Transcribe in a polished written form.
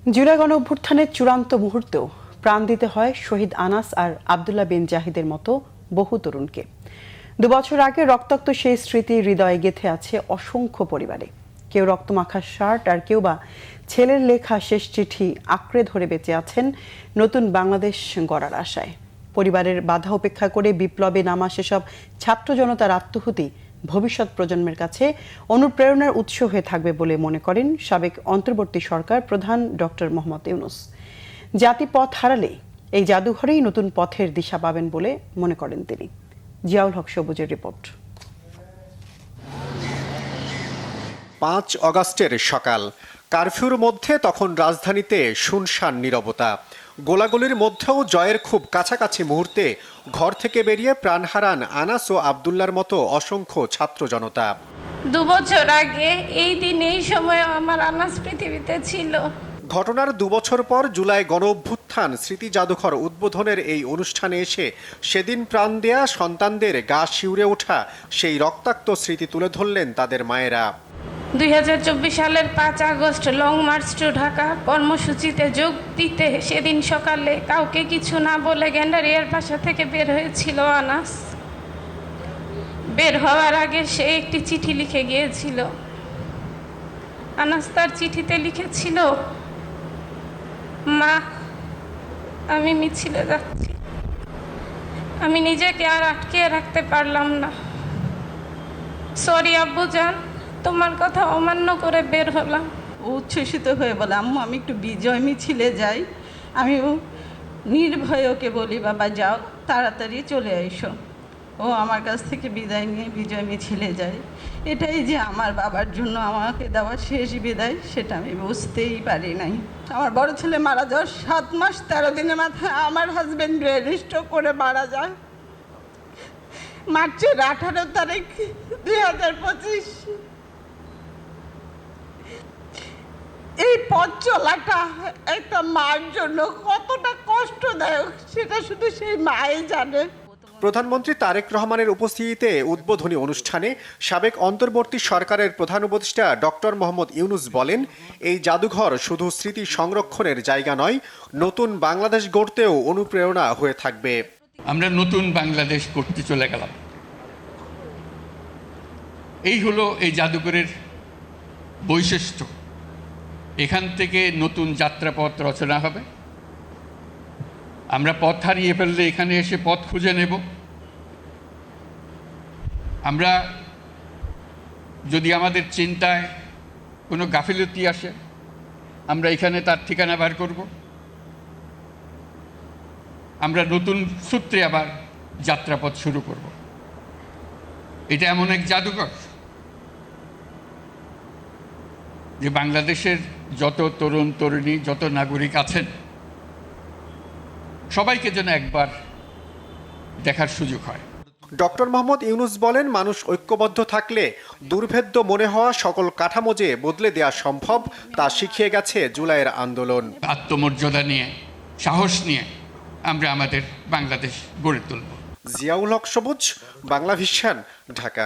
জুলাই গণঅভ্যুত্থানের চূড়ান্ত মুহূর্তেও প্রাণ দিতে হয় শহীদ আনাস আর আব্দুল্লাহ বিন জাহিদের মতো বহু তরুণকে। 2 বছর আগে রক্তাক্ত সেই স্মৃতি হৃদয়ে গেঁথে আছে অসংখ্য পরিবারে। কেউ রক্তমাখা শার্ট আর কেউ বা ছেলের লেখা শেষ চিঠি আঁকড়ে ধরে বেঁচে আছেন নতুন বাংলাদেশ গড়ার আশায়। পরিবারের বাধা উপেক্ষা করে বিপ্লবে নামা সেসব ছাত্র জনতার আত্মহুতি ভবিষ্যৎ প্রজন্মের কাছে অনুপ্রেরণার উৎস হয়ে থাকবে বলে মনে করেন সাবেক অন্তর্বর্তী সরকার প্রধান ডক্টর মোহাম্মদ ইউনূস। জাতি পথ হারালে এই জাদুঘরেই নতুন পথের দিশা পাবেন বলে মনে করেন তিনি। জিয়াউল হক সবুজের রিপোর্ট। 5 অগাস্টের সকাল, কারফিউর মধ্যে তখন রাজধানীতে শুনশান নীরবতা। গোলাগুলির মধ্যেও জয়ের খুব কাছাকাছি মুহূর্তে ঘর থেকে বেরিয়ে প্রাণ হারান আনাস ও আব্দুল্লাহর মতো অসংখ্য ছাত্র জনতা। 2 বছর আগে এই দিন এই সময় আমার আনাস পৃথিবীতে ছিল। ঘটনার 2 বছর পর জুলাই গণঅভ্যুত্থান স্মৃতি জাদুঘর উদ্বোধনের এই অনুষ্ঠানে এসে সেদিন প্রাণ দেয়া সন্তানদের গা শিউরে ওঠা সেই রক্তাক্ত স্মৃতি তুলে ধরলেন তাদের মায়েরা। 2024 সালের 5 August long march to Dhaka কর্মসূচিতে যোগ দিতে সেদিন সকালে কাউকে কিছু না বলে গ্যান্ডারিয়ার বাসা থেকে বের হয়েছিল আনাস। বের হওয়ার আগে সে একটি চিঠি লিখে গিয়েছিল। আনাস তার চিঠিতে লিখেছিল, মা, আমি মিছিলে যাচ্ছি, আমি নিজেকে আর আটকে রাখতে পারলাম না, সরি আব্বু জান, তোমার কথা অমান্য করে বের হলাম। উচ্ছ্বসিত হয়ে বলে, আম্মু আমি একটু বিজয় মিছিলে যাই। আমি নির্ভয়ে ওকে বলি, বাবা যাও, তাড়াতাড়ি চলে এসো। ও আমার কাছ থেকে বিদায় নিয়ে বিজয় মিছিলে যায়। এটাই যে আমার বাবার জন্য আমাকে দেওয়া শেষ বিদায়, সেটা আমি বুঝতেই পারি নাই। আমার বড় ছেলে মারা যাওয়ার 7 মাস 13 দিনের মাথায় আমার হাজব্যান্ড ব্রেন স্ট্রোক করে মারা যায় মার্চের 18 তারিখ 2025। এই পথ চলাটা একটা মার জন্য কতটা কষ্টদায়ক সেটা শুধু সেই মাই জানে। প্রধানমন্ত্রী তারেক রহমানের উপস্থিতিতে উদ্বোধনী অনুষ্ঠানে সাবেক অন্তর্বর্তী সরকারের প্রধান উপদেষ্টা ডক্টর মোহাম্মদ ইউনূস বলেন, এই জাদুঘর শুধু স্মৃতি সংরক্ষণের জায়গা নয়, নতুন বাংলাদেশ গড়তেও অনুপ্রেরণা হয়ে থাকবে। আমরা নতুন বাংলাদেশ গড়তে চলে গেলাম। এই হলো এই জাদুঘরের বৈশিষ্ট্য। এখান থেকে নতুন যাত্রাপথ রচনা হবে। আমরা পথ হারিয়ে ফেললে এখানে এসে পথ খুঁজে নেব। আমরা যদি আমাদের চিন্তায় কোনো গাফিলতি আসে, আমরা এখানে তার ঠিকানা বার করব। আমরা নতুন সূত্রে আবার যাত্রাপথ শুরু করব। এটা এমন এক জাদুঘর যে বাংলাদেশের যত তরুণ তরুণী, যত নাগরিক আছেন, সবাইকে যেন একবার দেখার সুযোগ হয়। ডক্টর মোহাম্মদ ইউনূস বলেন, মানুষ ঐক্যবদ্ধ থাকলে দুর্ভেদ্য মনে হওয়া সকল কাঠামো যে বদলে দেওয়া সম্ভব তা শিখিয়ে গেছে জুলাইয়ের আন্দোলন। আত্মমর্যাদা নিয়ে, সাহস নিয়ে আমরা আমাদের বাংলাদেশ গড়ে তুলব। জিয়াউল হক সবুজ, বাংলা ভিশন, ঢাকা।